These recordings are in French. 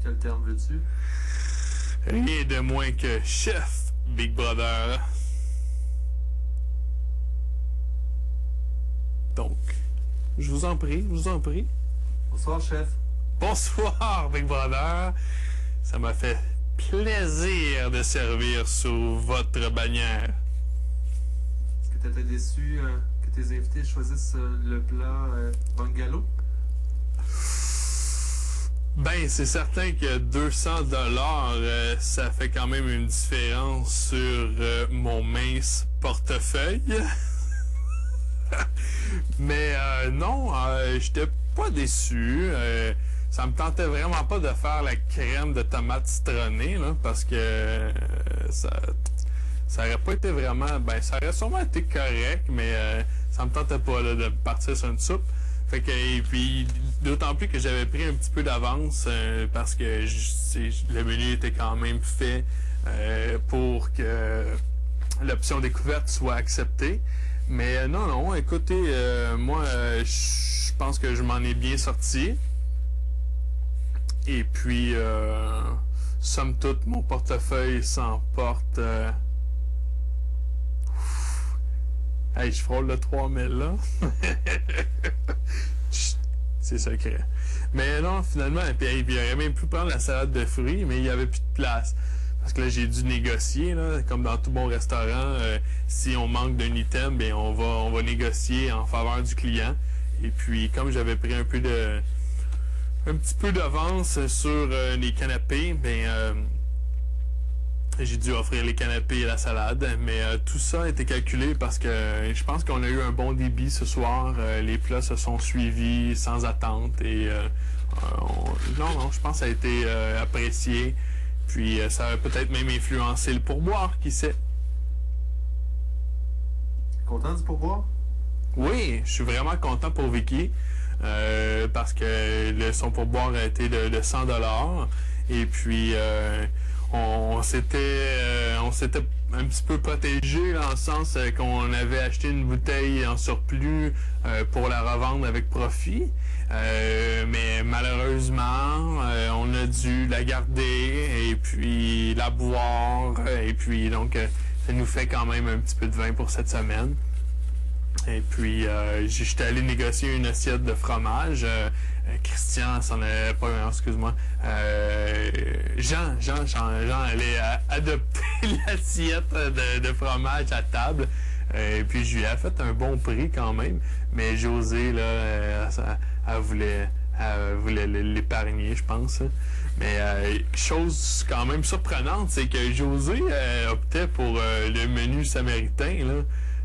Quel terme veux-tu? Rien de moins que chef, Big Brother. Donc, je vous en prie, je vous en prie. Bonsoir, chef. Bonsoir, Big Brother. Ça m'a fait plaisir de servir sous votre bannière. Est-ce que tu étais déçu que tes invités choisissent le plat bungalow? Ben, c'est certain que 200 $, ça fait quand même une différence sur mon mince portefeuille. Mais non, j'étais pas déçu. Ça me tentait vraiment pas de faire la crème de tomate citronnée, là, parce que ça aurait pas été vraiment... Ben, ça aurait sûrement été correct, mais ça me tentait pas là, de partir sur une soupe. Fait que, et puis, d'autant plus que j'avais pris un petit peu d'avance parce que le menu était quand même fait pour que l'option découverte soit acceptée. Mais non, écoutez, moi, je pense que je m'en ai bien sorti. Et puis, somme toute, mon portefeuille s'emporte... Hey, je frôle le 3000 là. C'est secret. Mais non, finalement, puis il aurait même pu prendre la salade de fruits, mais il n'y avait plus de place. Parce que là, j'ai dû négocier, là, comme dans tout bon restaurant. Si on manque d'un item, bien, on va négocier en faveur du client. Et puis, comme j'avais pris un petit peu d'avance sur les canapés, bien, j'ai dû offrir les canapés et la salade, mais tout ça a été calculé parce que je pense qu'on a eu un bon débit ce soir. Les plats se sont suivis sans attente et non, je pense que ça a été apprécié. Puis ça a peut-être même influencé le pourboire, qui sait. Content du pourboire? Oui, je suis vraiment content pour Vicky parce que son pourboire a été de 100 $. Et puis on s'était un petit peu protégé dans le sens qu'on avait acheté une bouteille en surplus pour la revendre avec profit. Mais malheureusement, on a dû la garder et puis la boire. Et puis donc, ça nous fait quand même un petit peu de vin pour cette semaine. Et puis, j'étais allé négocier une assiette de fromage. Christian s'en avait pas, excuse-moi. Jean allait adopter l'assiette de fromage à table. Et puis, je lui ai fait un bon prix quand même. Mais José, là, elle voulait l'épargner, je pense. Mais chose quand même surprenante, c'est que José optait pour le menu samaritain, là.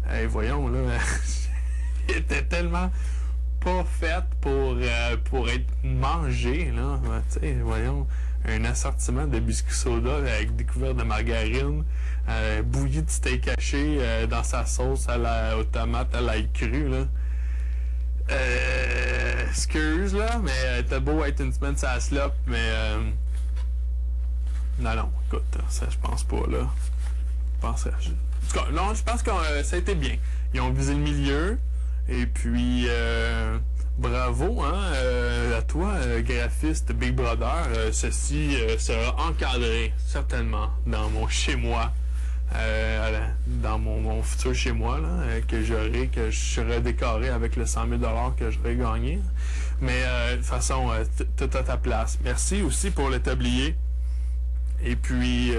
Hey, voyons, là, il était tellement pas fait pour être mangé, là. Tu sais, voyons, un assortiment de biscuits soda avec découvert de margarine, bouillie de steak haché dans sa sauce aux tomates à l'ail cru, là. Excuse, là, mais t'as beau être une semaine ça slop, mais non, écoute, ça je pense pas, là. Je penserais... En tout cas, non, je pense que ça a été bien. Ils ont visé le milieu. Et puis, bravo à toi, graphiste Big Brother. Ceci sera encadré, certainement, dans mon chez-moi. Dans mon futur chez-moi, là, que je serai décoré avec le 100 000 $ que j'aurai gagné. Mais de toute façon, tout à ta place. Merci aussi pour le tablier. Et puis...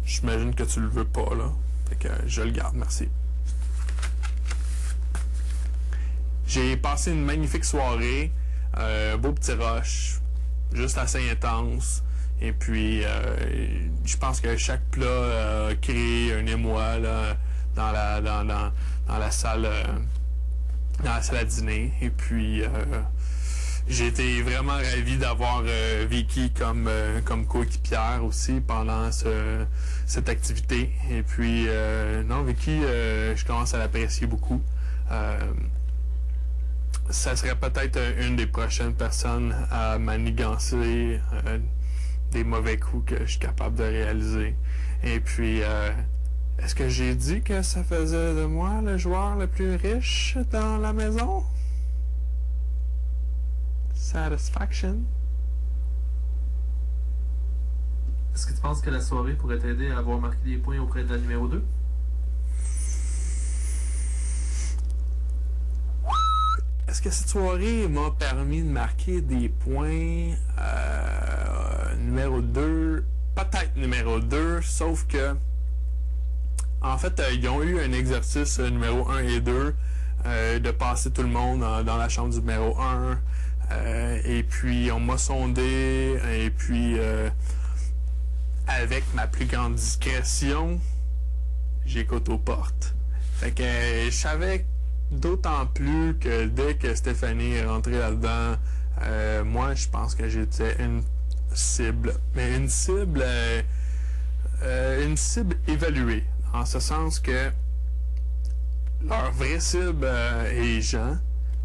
j'imagine que tu le veux pas, là. Fait que je le garde, merci. J'ai passé une magnifique soirée. Beau petit rush. Juste assez intense. Et puis, je pense que chaque plat a créé un émoi, là, dans la salle à dîner. Et puis... j'ai été vraiment ravi d'avoir Vicky comme coéquipière aussi pendant cette activité. Et puis, non, Vicky, je commence à l'apprécier beaucoup. Ça serait peut-être une des prochaines personnes à manigancer des mauvais coups que je suis capable de réaliser. Et puis, est-ce que j'ai dit que ça faisait de moi le joueur le plus riche dans la maison? Satisfaction. Est-ce que tu penses que la soirée pourrait t'aider à avoir marqué des points auprès de la numéro 2? Est-ce que cette soirée m'a permis de marquer des points numéro 2? Peut-être numéro 2, sauf que en fait, ils ont eu un exercice numéro 1 et 2 de passer tout le monde dans la chambre du numéro 1. Et puis, on m'a sondé. Et puis, avec ma plus grande discrétion, j'écoute aux portes. Fait que je savais d'autant plus que dès que Stéphanie est rentrée là-dedans, moi, je pense que j'étais une cible. Mais une cible évaluée. En ce sens que leur vraie cible est Jean.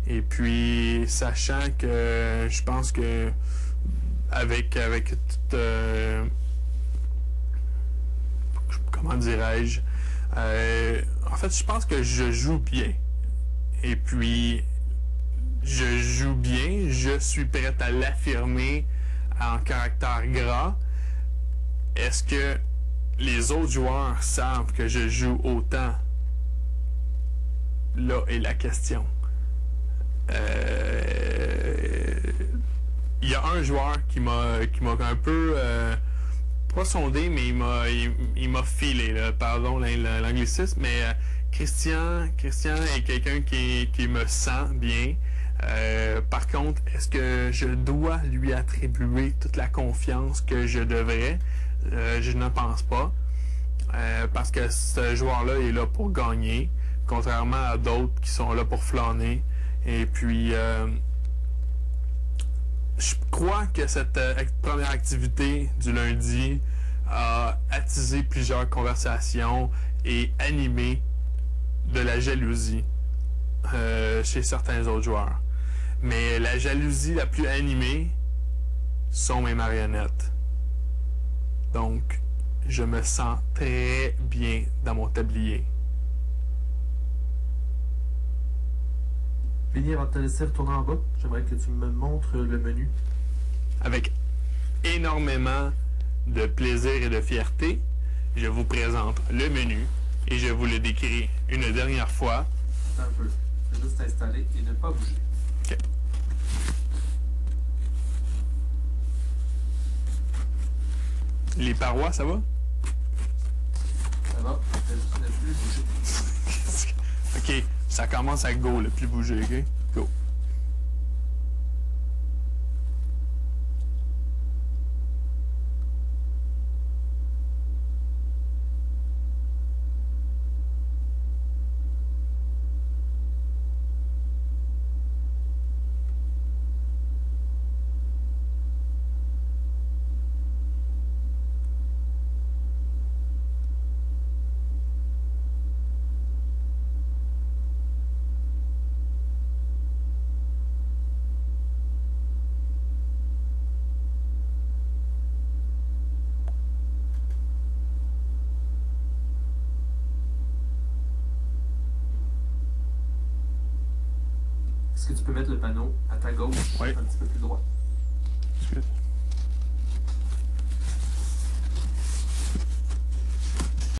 Et puis, sachant que je pense que avec toute... comment dirais-je? En fait, je pense que je joue bien. Et puis, je joue bien. Je suis prêt à l'affirmer en caractère gras. Est-ce que les autres joueurs savent que je joue autant? Là est la question. Il y a un joueur qui m'a un peu pas sondé, mais il m'a filé, là, pardon l'anglicisme, mais Christian est quelqu'un qui me sent bien. Par contre, est-ce que je dois lui attribuer toute la confiance que je devrais? Je ne pense pas. Parce que ce joueur-là est là pour gagner, contrairement à d'autres qui sont là pour flâner. Et puis, je crois que cette première activité du lundi a attisé plusieurs conversations et animé de la jalousie chez certains autres joueurs. Mais la jalousie la plus animée sont mes marionnettes. Donc, je me sens très bien dans mon tablier. Vinny, avant de te laisser retourner en bas, j'aimerais que tu me montres le menu. Avec énormément de plaisir et de fierté, je vous présente le menu et je vous le décris une dernière fois. Attends un peu. Je vais juste t'installer et ne pas bouger. OK. Les parois, ça va? Ça va? Je vais juste ne plus bouger. OK. Ça commence à go, le plus bouger, OK? Go. Est-ce que tu peux mettre le panneau à ta gauche, Oui. un petit peu plus droit? Excuse.